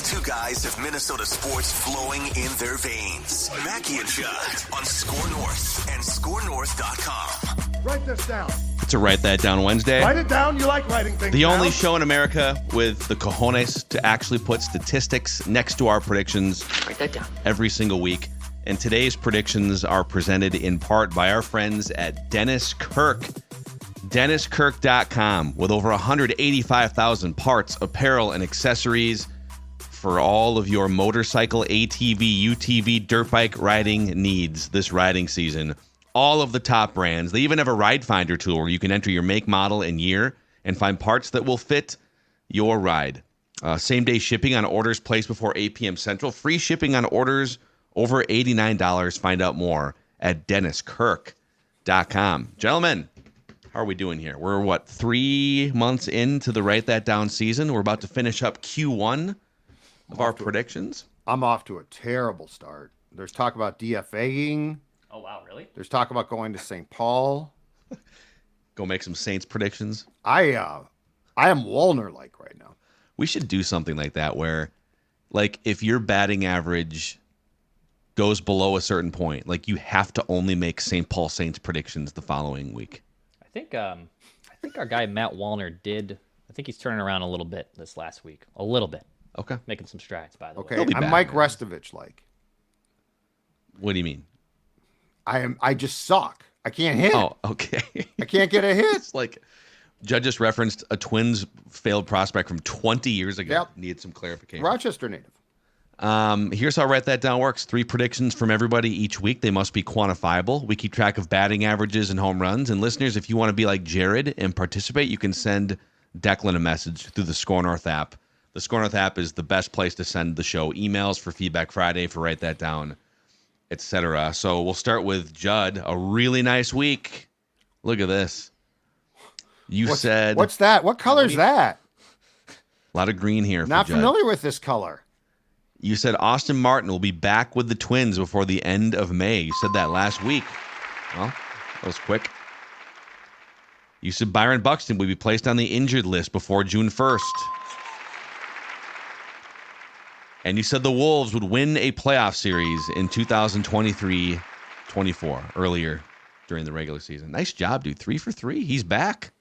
Two guys have Minnesota sports flowing in their veins. Mackey and Judd on Score North and ScoreNorth.com. Write this down. It's a Write That Down Wednesday. Write it down. You like writing things The down. only show in America with the cojones to actually put statistics next to our predictions. Write that down. Every single week. And today's predictions are presented in part by our friends at Dennis Kirk. DennisKirk.com with over 185,000 parts, apparel, and accessories for all of your motorcycle, ATV, UTV, dirt bike riding needs this riding season. All of the top brands. They even have a ride finder tool where you can enter your make, model, and year and find parts that will fit your ride. Same-day shipping on orders placed before 8 p.m. Central. Free shipping on orders over $89. Find out more at DennisKirk.com. Gentlemen, how are we doing here? We're, 3 months into the Write That Down season. We're about to finish up Q1 of our predictions. I'm off to a terrible start. There's talk about DFAing. Oh, wow, really? There's talk about going to St. Paul. Go make some Saints predictions. I am Wallner-like right now. We should do something like that where, like, if your batting average goes below a certain point, like, you have to only make St. Paul Saints predictions the following week. I think our guy Matt Wallner did. I think he's turning around a little bit this last week. A little bit. Okay. Making some strides, by the way. Okay, I'm back, Mike man. Restovich-like. What do you mean? I just suck. I can't hit. Oh, okay. I can't get a hit. It's like Judd just referenced a Twins failed prospect from 20 years ago. Yep. Needed some clarification. Rochester native. Here's how Write That Down works. 3 predictions from everybody each week. They must be quantifiable. We keep track of batting averages and home runs. And listeners, if you want to be like Jared and participate, you can send Declan a message through the Score North app. The Score North app is the best place to send the show emails for Feedback Friday, for Write That Down, etc. So we'll start with Judd. A really nice week. Look at this. Said... What's that? What color's that? A lot of green here for Not Judd. familiar with this color. You said Austin Martin will be back with the Twins before the end of May. You said that last week. Well, that was quick. You said Byron Buxton will be placed on the injured list before June 1st. And you said the Wolves would win a playoff series in 2023-24, earlier during the regular season. Nice job, dude. 3 for 3. He's back.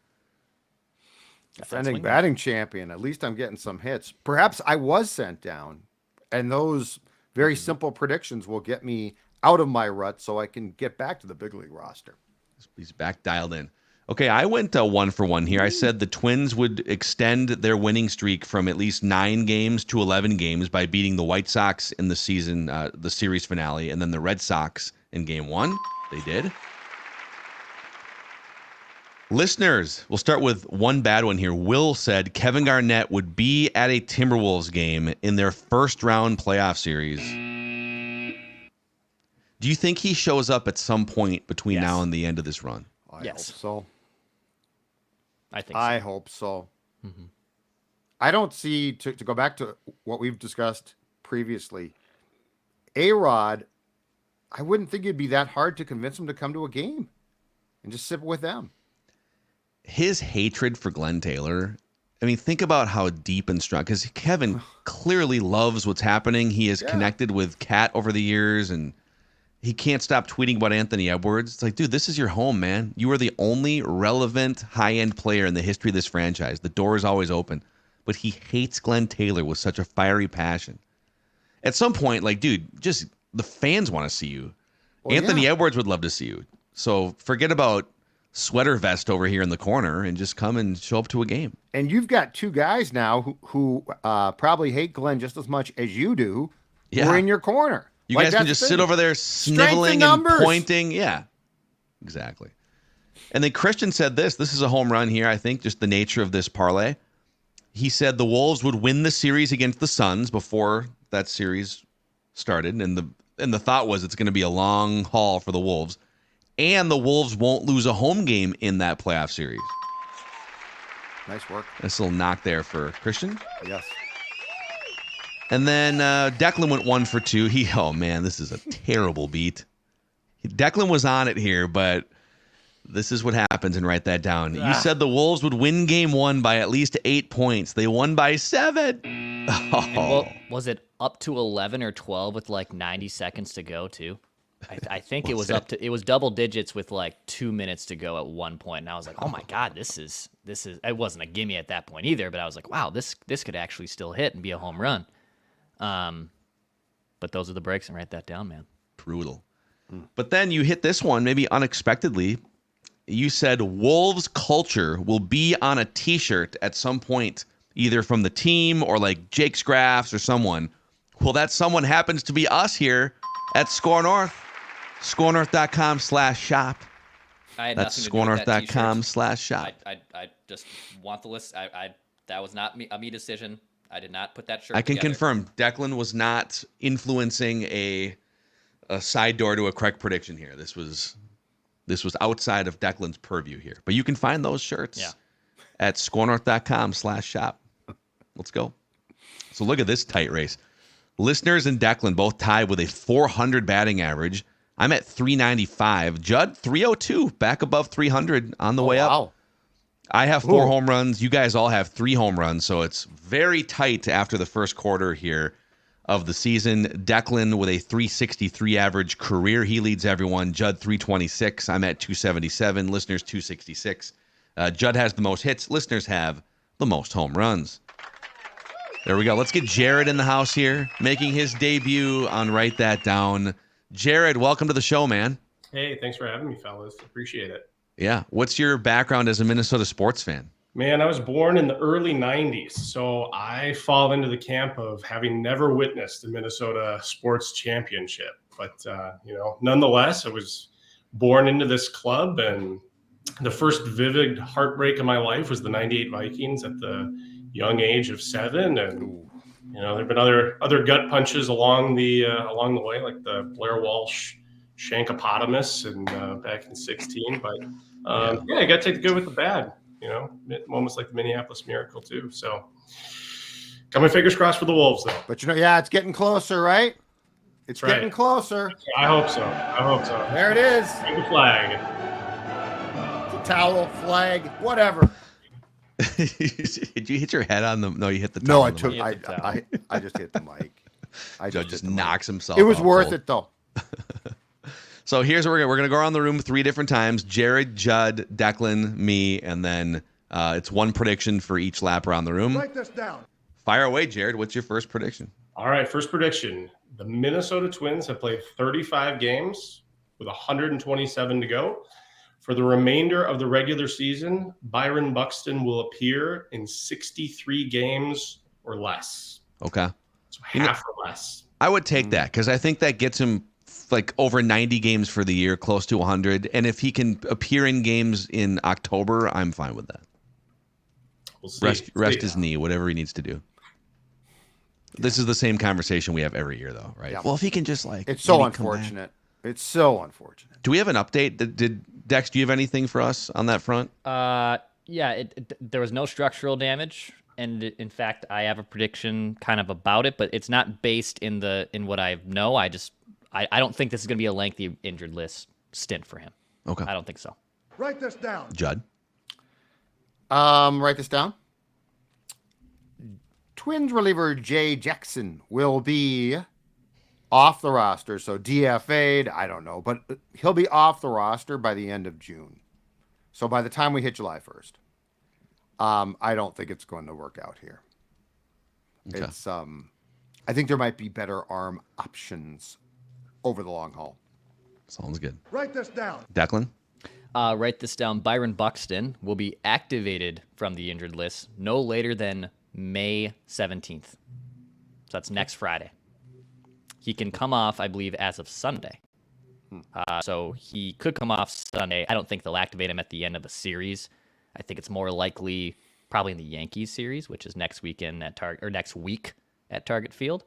Defending batting champion. At least I'm getting some hits. Perhaps I was sent down. And those very simple predictions will get me out of my rut so I can get back to the big league roster. He's back dialed in. Okay, I went 1 for 1 here. I said the Twins would extend their winning streak from at least 9 games to 11 games by beating the White Sox in the season, the series finale, and then the Red Sox in Game 1. They did. Listeners, we'll start with one bad one here. Will said Kevin Garnett would be at a Timberwolves game in their first round playoff series. Do you think he shows up at some point between now and the end of this run? I Yes. hope so. I think I hope so. Mm-hmm. I don't see, to go back to what we've discussed previously, A-Rod, I wouldn't think it'd be that hard to convince him to come to a game and just sit with them. His hatred for Glenn Taylor, I mean, think about how deep and strong, because Kevin clearly loves what's happening. He is connected with Kat over the years, and he can't stop tweeting about Anthony Edwards. It's like, dude, this is your home, man. You are the only relevant high-end player in the history of this franchise. The door is always open. But he hates Glenn Taylor with such a fiery passion. At some point, like, dude, just the fans want to see you. Well, Anthony Edwards would love to see you. So forget about sweater vest over here in the corner and just come and show up to a game. And you've got 2 guys now who probably hate Glenn just as much as you do. Yeah. Who are in your corner. You guys can just sit over there sniveling and pointing. Yeah, exactly. And then Christian said this is a home run here, I think, just the nature of this parlay. He said the Wolves would win the series against the Suns before that series started. And the thought was it's going to be a long haul for the Wolves. And the Wolves won't lose a home game in that playoff series. Nice work. Nice little knock there for Christian. Yes. And then Declan went 1 for 2. Oh man, this is a terrible beat. Declan was on it here, but this is what happens, and write that down. You said the Wolves would win Game 1 by at least 8 points. They won by 7. Well, was it up to 11 or 12 with like 90 seconds to go too? I think it was it was double digits with like 2 minutes to go at one point, and I was like, oh my god, this is it wasn't a gimme at that point either, but I was like, wow, this could actually still hit and be a home run. But those are the breaks, and write that down, man. Brutal. But then you hit this one maybe unexpectedly. You said Wolves culture will be on a t-shirt at some point, either from the team or like Jake's Graphs or someone. Well, that someone happens to be us here at Score North. ScoreNorth.com/shop. I had That's nothing to do with that t-shirt. ScoreNorth.com/shop. I just want the list. That was not a me decision. I did not put that shirt I can together. confirm Declan was not influencing a side door to a correct prediction here. This was outside of Declan's purview here. But you can find those shirts at ScoreNorth.com/shop. Let's go. So look at this tight race. Listeners and Declan both tied with a 400 batting average. I'm at 395. Judd, 302, back above 300 on the way up. I have 4 home runs. You guys all have 3 home runs, so it's very tight after the first quarter here of the season. Declan with a 363 average career. He leads everyone. Judd, 326. I'm at 277. Listeners, 266. Judd has the most hits. Listeners have the most home runs. There we go. Let's get Jared in the house here, making his debut on Write That Down. Jared, welcome to the show, man. Hey, thanks for having me, fellas. Appreciate it. Yeah. What's your background as a Minnesota sports fan? Man, I was born in the early 90s, so I fall into the camp of having never witnessed a Minnesota sports championship. But, nonetheless, I was born into this club, and the first vivid heartbreak of my life was the 98 Vikings at the young age of 7. And, there have been other gut punches along the way, like the Blair Walsh Shankopotamus and back in 16. But, I got to take the good with the bad. Moments like the Minneapolis Miracle too. So got my fingers crossed for the Wolves though. But it's getting closer, right? It's getting closer. I hope so. There it is. Take the flag. It's a towel, flag, whatever. Did you hit your head on the? No, you hit the. No, I towel. I just hit the mic. Joe just knocks himself. It was out worth cold. it though. So here's what we're gonna go around the room 3 different times. Jared, Judd, Declan, me, and then it's one prediction for each lap around the room. Write this down. Fire away, Jared. What's your first prediction? All right, first prediction. The Minnesota Twins have played 35 games with 127 to go. For the remainder of the regular season, Byron Buxton will appear in 63 games or less. Okay. So half or less. I would take that because I think that gets him like over 90 games for the year, close to 100. And if he can appear in games in October, I'm fine with that. We'll see. Rest his knee, whatever he needs to do. This is the same conversation we have every year, though, right? Yeah. Well, if he can just it's so unfortunate. It's so unfortunate. Do we have an update? Did Dex? Do you have anything for us on that front? There was no structural damage, and in fact, I have a prediction kind of about it, but it's not based in what I know. I don't think this is going to be a lengthy injured list stint for him. Okay, I don't think so. Write this down, Judd. Write this down. Twins reliever Jay Jackson will be off the roster, so DFA'd, I don't know, but he'll be off the roster by the end of June. So by the time we hit July 1st, I don't think it's going to work out here. Okay. It's I think there might be better arm options over the long haul. Sounds good. Write this down. Declan? Write this down. Byron Buxton will be activated from the injured list no later than May 17th. So that's next Friday. He can come off, I believe, as of Sunday. So he could come off Sunday. I don't think they'll activate him at the end of a series. I think it's more likely probably in the Yankees series, which is next weekend at next week at Target Field.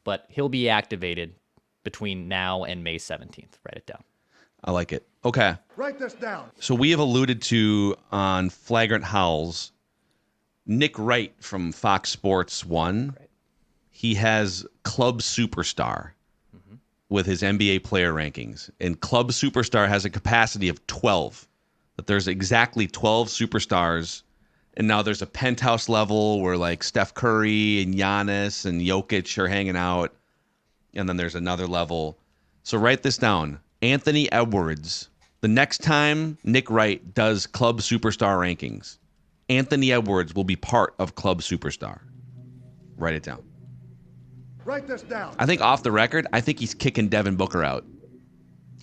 But he'll be activated between now and May 17th. Write it down. I like it. Okay. Write this down. So we have alluded to on Flagrant Howls, Nick Wright from Fox Sports 1. Right. He has Club Superstar with his NBA player rankings. And Club Superstar has a capacity of 12. That there's exactly 12 superstars And now there's a penthouse level where like Steph Curry and Giannis and Jokic are hanging out. And then there's another level. So write this down. Anthony Edwards. The next time Nick Wright does Club Superstar rankings, Anthony Edwards will be part of Club Superstar. Write it down. Write this down. I think off the record, I think he's kicking Devin Booker out.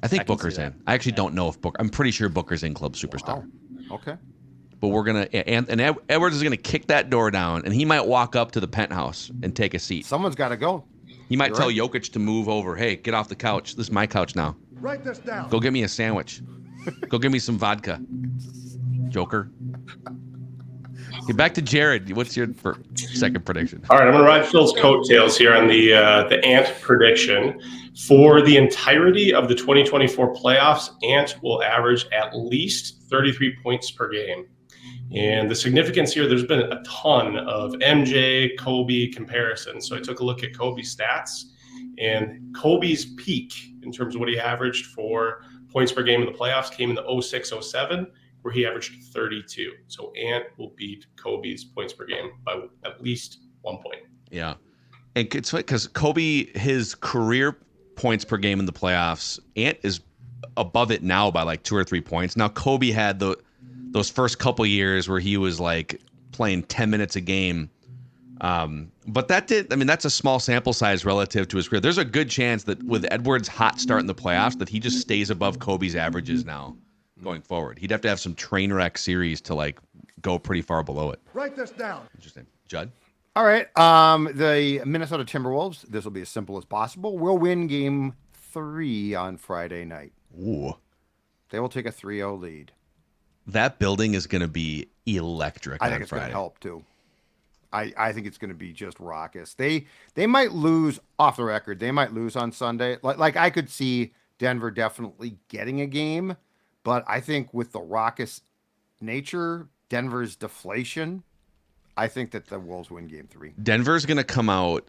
I think can Booker's see that. in. I actually don't know if Booker. I'm pretty sure Booker's in Club Superstar. Wow. Okay. But we're gonna and Edwards is gonna kick that door down, and he might walk up to the penthouse and take a seat. Someone's got to go. He might You're tell right. Jokic to move over. Hey, get off the couch. This is my couch now. Write this down. Go get me a sandwich. Go get me some vodka. Joker. Get back to Jared. What's your second prediction? All right, I'm going to ride Phil's coattails here on the Ant prediction. For the entirety of the 2024 playoffs, Ant will average at least 33 points per game. And the significance here, there's been a ton of MJ, Kobe comparisons. So I took a look at Kobe's stats, and Kobe's peak in terms of what he averaged for points per game in the playoffs came in the 06-07, where he averaged 32. So Ant will beat Kobe's points per game by at least 1 point. Yeah. And it's because Kobe, his career points per game in the playoffs, Ant is above it now by like 2 or 3 points. Now, Kobe had those first couple years where he was like playing 10 minutes a game. But that's a small sample size relative to his career. There's a good chance that with Edwards' hot start in the playoffs that he just stays above Kobe's averages now going forward. He'd have to have some train wreck series to like go pretty far below it. Write this down. Interesting. Judd? All right. The Minnesota Timberwolves, this will be as simple as possible, will win game 3 on Friday night. Ooh. They will take a 3-0 lead. That building is going to be electric I think on it's going Friday. to help too. I think it's going to be just raucous. They might lose off the record. They might lose on Sunday. Like I could see Denver definitely getting a game, but I think with the raucous nature, Denver's deflation, I think that the Wolves win game 3. Denver's going to come out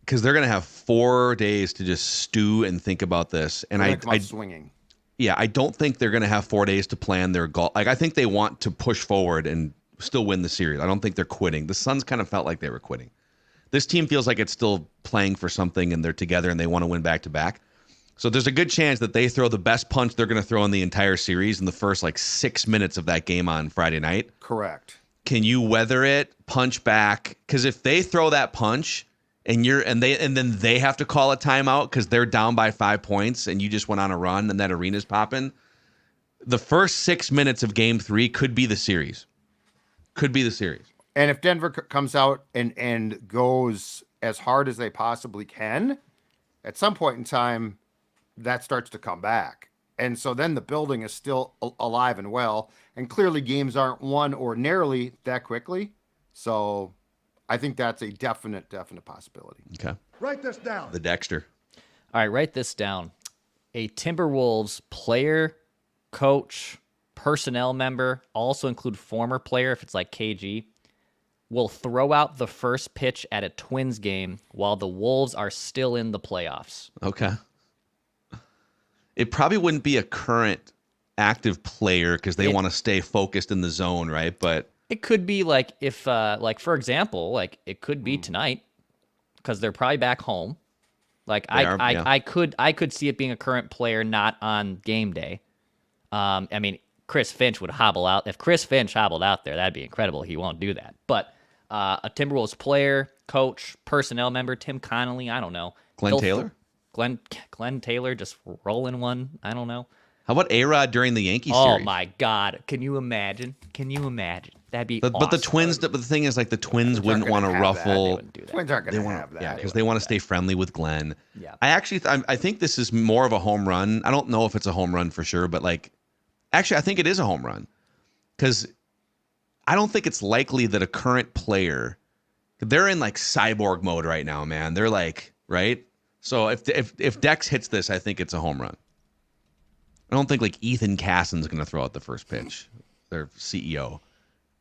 because they're going to have 4 days to just stew and think about this. And They're gonna come out swinging. Yeah, I don't think they're going to have 4 days to plan their goal. Like I think they want to push forward and still win the series. I don't think they're quitting. The Suns kind of felt like they were quitting. This team feels like it's still playing for something and they're together and they want to win back to back. So there's a good chance that they throw the best punch they're going to throw in the entire series in the first like 6 minutes of that game on Friday night. Correct. Can you weather it, punch back? Because if they throw that punch and then they have to call a timeout because they're down by 5 points and you just went on a run and that arena's popping, the first 6 minutes of game 3 could be the series. Could be the series. And if Denver comes out and goes as hard as they possibly can, at some point in time, that starts to come back. And so then the building is still alive and well. And clearly games aren't won ordinarily that quickly. So I think that's a definite possibility. Okay. Write this down. The Dexter. All right, write this down. A Timberwolves player, coach, personnel member, also include former player if it's like KG, will throw out the first pitch at a Twins game while the Wolves are still in the playoffs. Okay. It probably wouldn't be a current active player because they want to stay focused in the zone, right? But it could be like if, like for example, like it could be tonight because they're probably back home. Like I could see it being a current player not on game day. I mean, Chris Finch would hobble out. If Chris Finch hobbled out there, that'd be incredible. He won't do that. But a Timberwolves player, coach, personnel member, Tim Connolly, I don't know. Glenn Taylor? Glenn Taylor just rolling one. I don't know. How about A-Rod during the Yankees Oh series? my God! Can you imagine? That'd be awesome. But the Twins. But the thing is, like the Twins wouldn't want to gonna have that. They ruffle. wouldn't do that. Twins aren't going to have that. Yeah, because they want to stay friendly with Glenn. Yeah. I think this is more of a home run. I don't know if it's a home run for sure, but like, actually, I think it is a home run because I don't think it's likely that a current player. They're in like cyborg mode right now, man. They're like, right. So if Dex hits this, I think it's a home run. I don't think like Ethan Cassen's going to throw out the first pitch. Their CEO.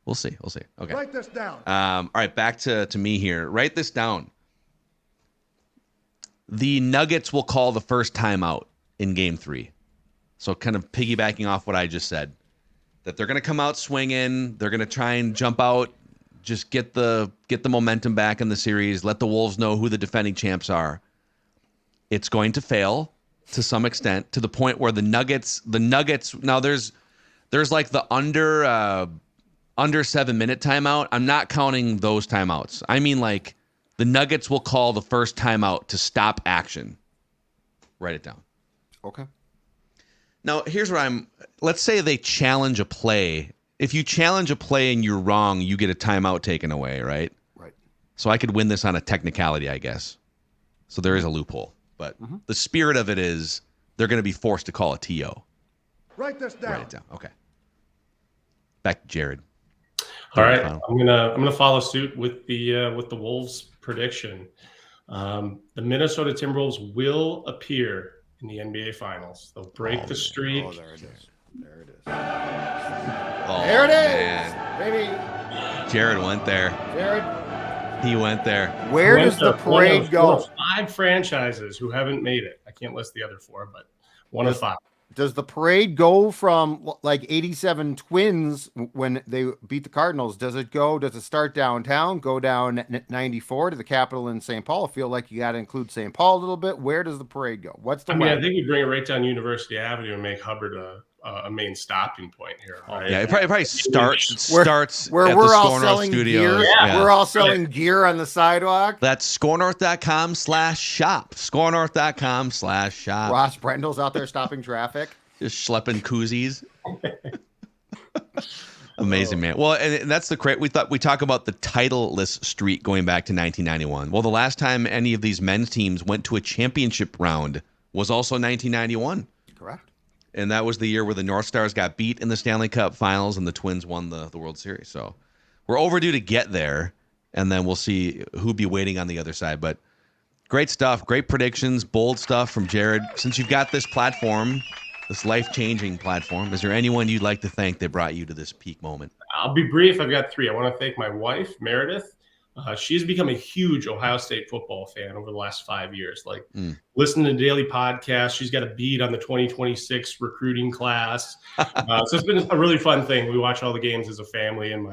We'll see. Okay. Write this down. All right, back to me here. Write this down. The Nuggets will call the first timeout in Game 3. So kind of piggybacking off what I just said. that they're going to come out swinging. They're going to try and jump out, just get the momentum back in the series. Let the Wolves know who the defending champs are. It's going to fail to some extent, to the point where the Nuggets. Now there's like the under 7-minute timeout. I'm not counting those timeouts. I mean, like, the Nuggets will call the first timeout to stop action. Write it down. Okay. Now, here's where let's say they challenge a play. If you challenge a play and you're wrong, you get a timeout taken away, right? Right. So I could win this on a technicality, I guess. So there is a loophole. But the spirit of it is they're going to be forced to call a TO. Write this down. Write it down. Okay. Back to Jared. All right, I'm gonna follow suit with the Wolves prediction. The Minnesota Timberwolves will appear in the NBA Finals. They'll break the streak. Oh, there it is. There it is. Oh, There it is, man. baby. Jared went there. Jared, He went there. where does the parade go? One of 5 franchises who haven't made it. I can't list the other 4, but one of 5. Does the parade go from like 87 Twins when they beat the Cardinals? Does it start downtown, go down 94 to the Capitol in St. Paul? I feel like you got to include St. Paul a little bit. Where does the parade go? What's the I think you bring it right down University Avenue and make Hubbard a main stopping point here. Right? Yeah, it probably starts where at we're the all Score North selling Studios. gear. Yeah. We're all selling gear on the sidewalk. That's scorenorth.com/shop. Scorenorth.com/shop. Ross Brendel's out there stopping traffic. Just schlepping koozies. Amazing, man. Well, and that's we talk about the titleless streak going back to 1991. Well, the last time any of these men's teams went to a championship round was also 1991. Correct. And that was the year where the North Stars got beat in the Stanley Cup Finals and the Twins won the World Series. So we're overdue to get there, and then we'll see who'd be waiting on the other side. But great stuff, great predictions, bold stuff from Jared. Since you've got this platform, this life-changing platform, is there anyone you'd like to thank that brought you to this peak moment? I'll be brief. I've got 3. I want to thank my wife, Meredith. She's become a huge Ohio State football fan over the last 5 years. Like, listening to daily podcasts. She's got a beat on the 2026 recruiting class. So it's been a really fun thing. We watch all the games as a family. And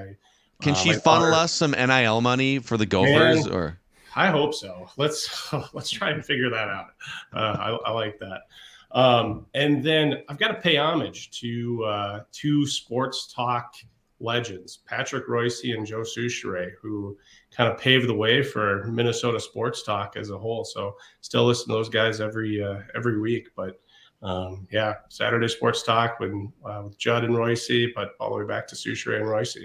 Can she funnel us some NIL money for the Gophers? Or I hope so. Let's try and figure that out. I like that. And then I've got to pay homage to 2 sports talk legends, Patrick Royce and Joe Souchere, who kind of paved the way for Minnesota sports talk as a whole. So still listen to those guys every week. But Saturday sports talk with Judd and Royce, but all the way back to Souchere and Royce.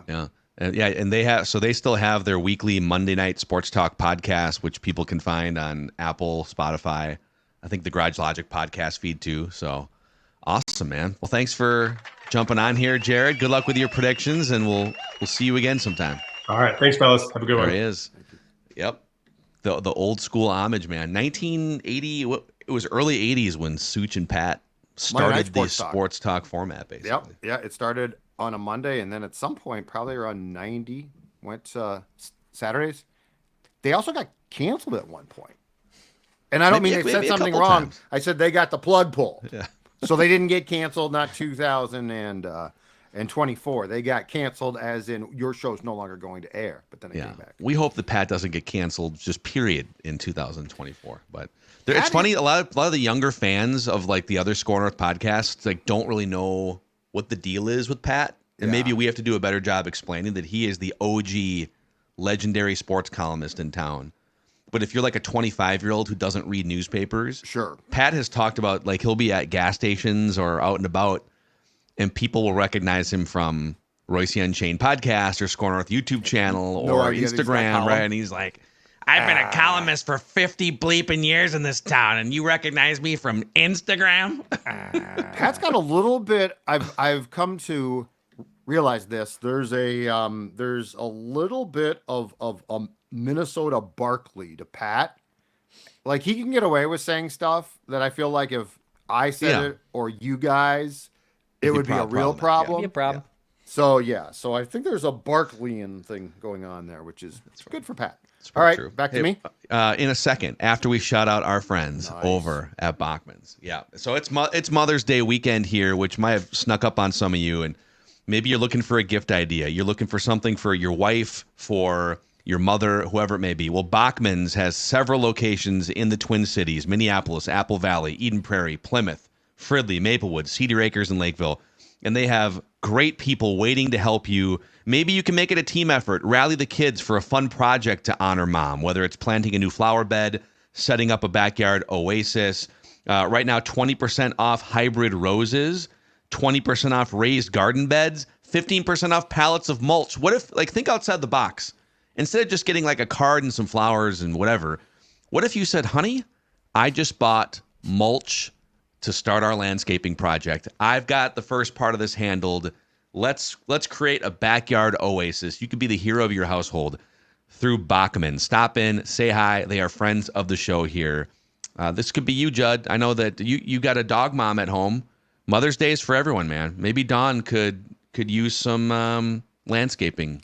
Yeah. And they still have their weekly Monday night sports talk podcast, which people can find on Apple, Spotify, I think the Garage Logic podcast feed too. So awesome, man. Well, thanks for jumping on here, Jared. Good luck with your predictions, and we'll see you again sometime. All right. Thanks, fellas. Have a good one. There he is. Yep. The old school homage, man. 1980, it was early 80s when Such and Pat started the sports talk format, basically. Yep. Yeah, it started on a Monday, and then at some point, probably around 90, went Saturdays. They also got canceled at one point. And I don't mean they said something wrong. Times. I said they got the plug pulled. Yeah. So they didn't get canceled, not 2024. They got canceled as in your show's no longer going to air, but then it came back. We hope that Pat doesn't get canceled just period in 2024. But it's funny, a lot of the younger fans of like the other Score North podcasts like don't really know what the deal is with Pat. And maybe we have to do a better job explaining that he is the OG legendary sports columnist in town. But if you're like a 25-year-old who doesn't read newspapers, sure. Pat has talked about like he'll be at gas stations or out and about, and people will recognize him from Royce Unchained podcast or Score North YouTube channel or Instagram, right? And he's like, I've been a columnist for 50 bleeping years in this town, and you recognize me from Instagram? Pat's got a little bit. I've come to realize this. There's a little bit of Minnesota Barkley to Pat. Like, he can get away with saying stuff that I feel like if I said it or you guys, it would be a real problem. It'd be a problem. Yeah. So I think there's a Barkleyan thing going on there, which is good for Pat. All right, back to me. In a second, after we shout out our friends over at Bachman's. Yeah. So it's Mother's Day weekend here, which might have snuck up on some of you. And Maybe you're looking for a gift idea. You're looking for something for your wife, for your mother, whoever it may be. Well, Bachman's has several locations in the Twin Cities: Minneapolis, Apple Valley, Eden Prairie, Plymouth, Fridley, Maplewood, Cedar Acres, and Lakeville. And they have great people waiting to help you. Maybe you can make it a team effort. Rally the kids for a fun project to honor mom, whether it's planting a new flower bed, setting up a backyard oasis. Right now, 20% off hybrid roses, 20% off raised garden beds, 15% off pallets of mulch. What if, think outside the box. Instead of just getting a card and some flowers and whatever, what if you said, honey, I just bought mulch to start our landscaping project. I've got the first part of this handled. Let's create a backyard oasis. You could be the hero of your household through Bachman. Stop in, say hi. They are friends of the show here. This could be you, Judd. I know that you got a dog mom at home. Mother's Day is for everyone, man. Maybe Dawn could use some landscaping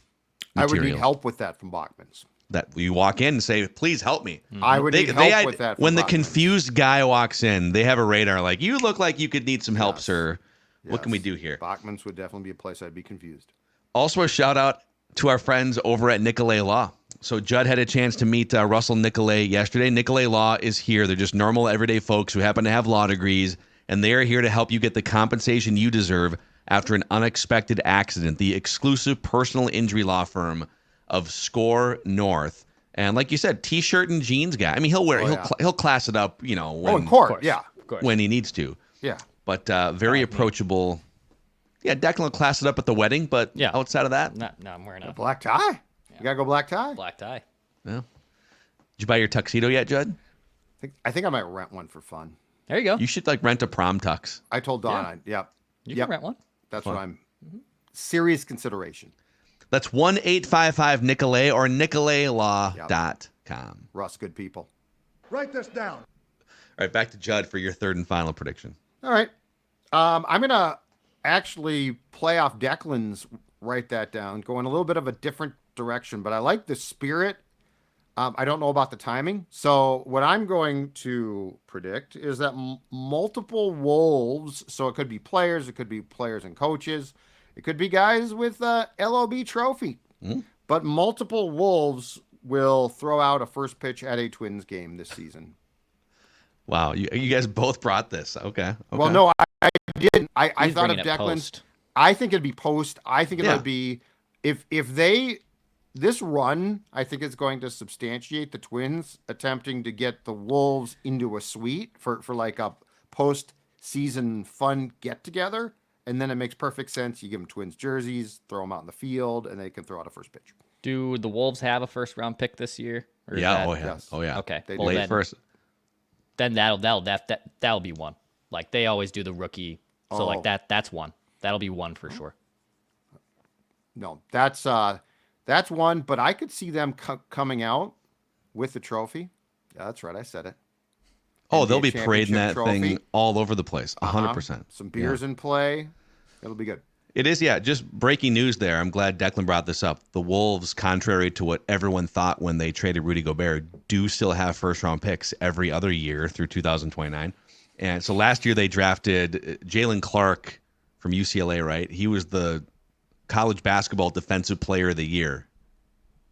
material. I would need help with that from Bachman's. That you walk in and say, please help me. I would need help with that. When the confused guy walks in, they have a radar like, you look like you could need some help, sir. What can we do here? Bachman's would definitely be a place I'd be confused. Also, a shout out to our friends over at Nicolay Law. So Judd had a chance to meet Russell Nicolay yesterday. Nicolay Law is here. They're just normal, everyday folks who happen to have law degrees, and they are here to help you get the compensation you deserve after an unexpected accident. The exclusive personal injury law firm of Score North. And like you said, t-shirt and jeans guy. I mean, he'll class it up, when, in court, yeah. When he needs to. Yeah. But very approachable. Yeah, Declan will class it up at the wedding, but outside of that. No, I'm wearing a black tie. Yeah. You got to go black tie. Black tie. Yeah. Did you buy your tuxedo yet, Judd? I think I might rent one for fun. There you go. You should rent a prom tux. I told Dawn. You can rent one. That's what I'm. Serious consideration. That's 1-855-NICOLAY or nicolaylaw.com. Russ, good people. Write this down. All right, back to Judd for your third and final prediction. All right. I'm going to actually play off Declan's, write that down, go in a little bit of a different direction, but I like the spirit. I don't know about the timing. So what I'm going to predict is that multiple Wolves, so it could be players and coaches, it could be guys with a LOB trophy, but multiple Wolves will throw out a first pitch at a Twins game this season. Wow, you guys both brought this. Okay. Well, no, I didn't. I thought of Declan's. Post. I think it'd be post. I think it would be if they this run. I think is going to substantiate the Twins attempting to get the Wolves into a suite for like a post season fun get together. And then it makes perfect sense. You give them Twins jerseys, throw them out in the field, and they can throw out a first pitch. Do the Wolves have a first round pick this year? Yeah. Yes. Oh yeah. Okay. They Well, late first. Then that'll be one. Like they always do the rookie. So that's one. That'll be one for sure. No, that's one. But I could see them coming out with the trophy. Yeah, that's right. I said it. Oh, NBA they'll be parading that trophy. thing all over the place. 100%. Some beers in play. It'll be good. It is, yeah. Just breaking news there. I'm glad Declan brought this up. The Wolves, contrary to what everyone thought when they traded Rudy Gobert, do still have first-round picks every other year through 2029. And so last year they drafted Jalen Clark from UCLA, right? He was the college basketball defensive player of the year.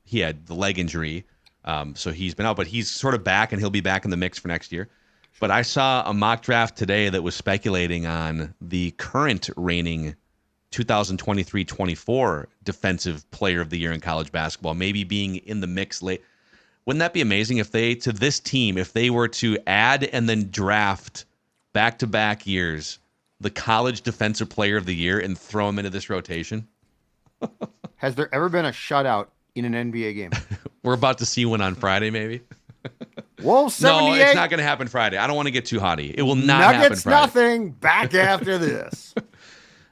He had the leg injury, so he's been out, but he's sort of back, and he'll be back in the mix for next year. But I saw a mock draft today that was speculating on the current reigning 2023-24 defensive player of the year in college basketball, maybe being in the mix late. Wouldn't that be amazing if this team, if they were to add and then draft back-to-back years the college defensive player of the year and throw him into this rotation? Has there ever been a shutout in an NBA game? We're about to see one on Friday, maybe. Wolves 78. No, it's not going to happen Friday. I don't want to get too haughty. It will not happen Nuggets Friday. nothing. Back after this.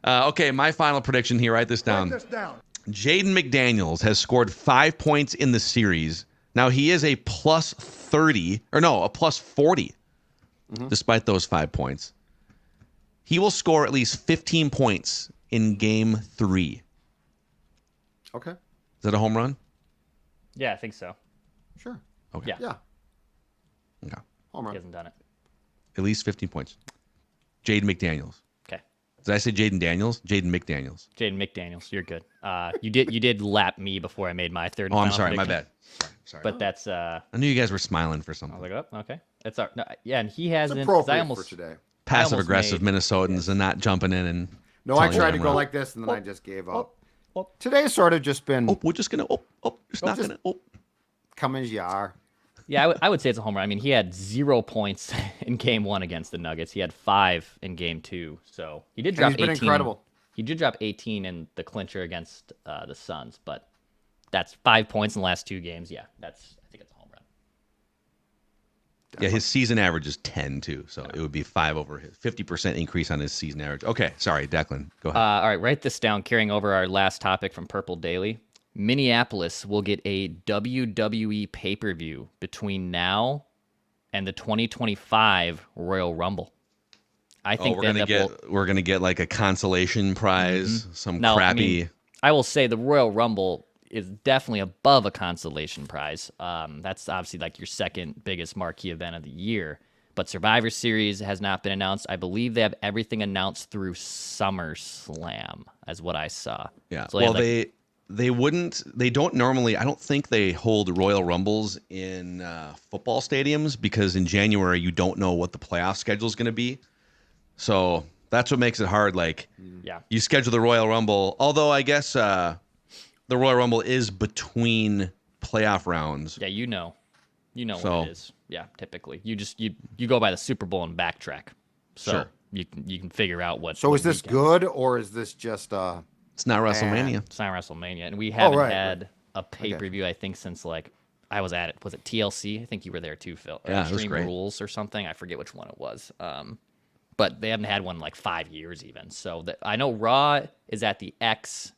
Okay, my final prediction here. Write this down. Write this down. Jaden McDaniels has scored 5 points in the series. Now, he is a plus 40, despite those 5 points. He will score at least 15 points in game 3. Okay. Is that a home run? Yeah, I think so. Sure. Okay. Yeah. Okay. Home He run. hasn't done it. At least 15 points. Jaden McDaniels. Okay. Did I say Jaden Daniels? Jaden McDaniels. Jaden McDaniels, you're good. You did lap me before I made my third. And Oh, I'm final sorry. My prediction. bad. Sorry. But that's I knew you guys were smiling for I something. was like, oh, okay. That's our no, yeah, and he It's hasn't. 'Cause I appropriate almost for today. Passive aggressive made- Minnesotans and not jumping in and. No, I telling tried you to I'm go wrong. like this, and then I just gave up. oh. Today's sort of just been Oh, we're just gonna. Just not just- gonna. Oh. come as you are. Yeah, I would say it's a home run. I mean, he had 0 points in Game 1 against the Nuggets. He had 5 in Game 2, so he did And drop he's been 18. incredible. He did drop 18 in the clincher against the Suns, but that's 5 points in the last 2 games. Yeah, I think it's a home run. Yeah, his season average is 10 too, so it would be 5 over his 50% increase on his season average. Okay, sorry, Declan, go ahead. All right, write this down. Carrying over our last topic from Purple Daily, Minneapolis will get a WWE pay-per-view between now and the 2025 Royal Rumble. I think we're gonna get like a consolation prize, some Now, crappy. I will say the Royal Rumble is definitely above a consolation prize. That's obviously like your second biggest marquee event of the year. But Survivor Series has not been announced. I believe they have everything announced through SummerSlam, as what I saw. Yeah. So Well, they don't normally. I don't think they hold Royal Rumbles in football stadiums because in January you don't know what the playoff schedule is going to be. So that's what makes it hard. Like, yeah. you schedule the Royal Rumble, although I guess the Royal Rumble is between playoff rounds. Yeah, you know So- what it is. Yeah, typically you go by the Super Bowl and backtrack, so Sure. you can figure out what. So what is this weekend. good or is this just It's not WrestleMania. It's not WrestleMania, and we haven't right, had a pay-per-view. I think since like I was at it. Was it TLC? I think you were there too, Phil. Or Yeah, it was Extreme great. Rules or something. I forget which one it was. But they haven't had one in like 5 years even. So I know Raw is at the X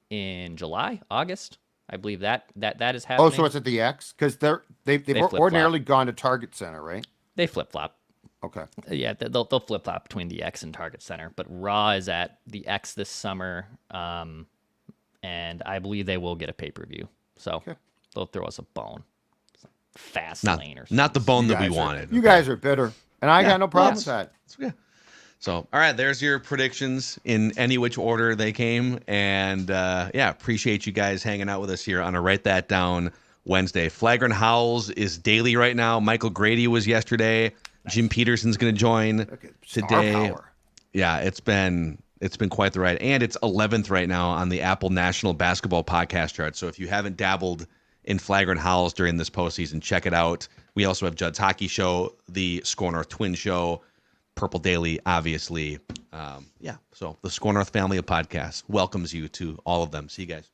in July, August. I believe that is happening. Oh, so it's at the X? Because they've flip-flop. ordinarily gone to Target Center, right? They flip-flop. Okay. Yeah, they'll flip-flop between the X and Target Center. But Raw is at the X this summer, and I believe they will get a pay-per-view. So they'll throw us a bone. Fast lane or something. Not the bone that we guys wanted. You guys are bitter, and I got no problem yes. with that. Yeah. So, all right, there's your predictions in any which order they came. And appreciate you guys hanging out with us here on a Write That Down Wednesday. Flagrant Howls is daily right now. Michael Grady was yesterday. Jim Peterson's going to join Look at star today. power. Yeah, it's been quite the ride. And it's 11th right now on the Apple National Basketball Podcast chart. So if you haven't dabbled in Flagrant Howls during this postseason, check it out. We also have Judd's Hockey Show, the Score North Twin Show, Purple Daily, obviously. So the Score North family of podcasts welcomes you to all of them. See you guys.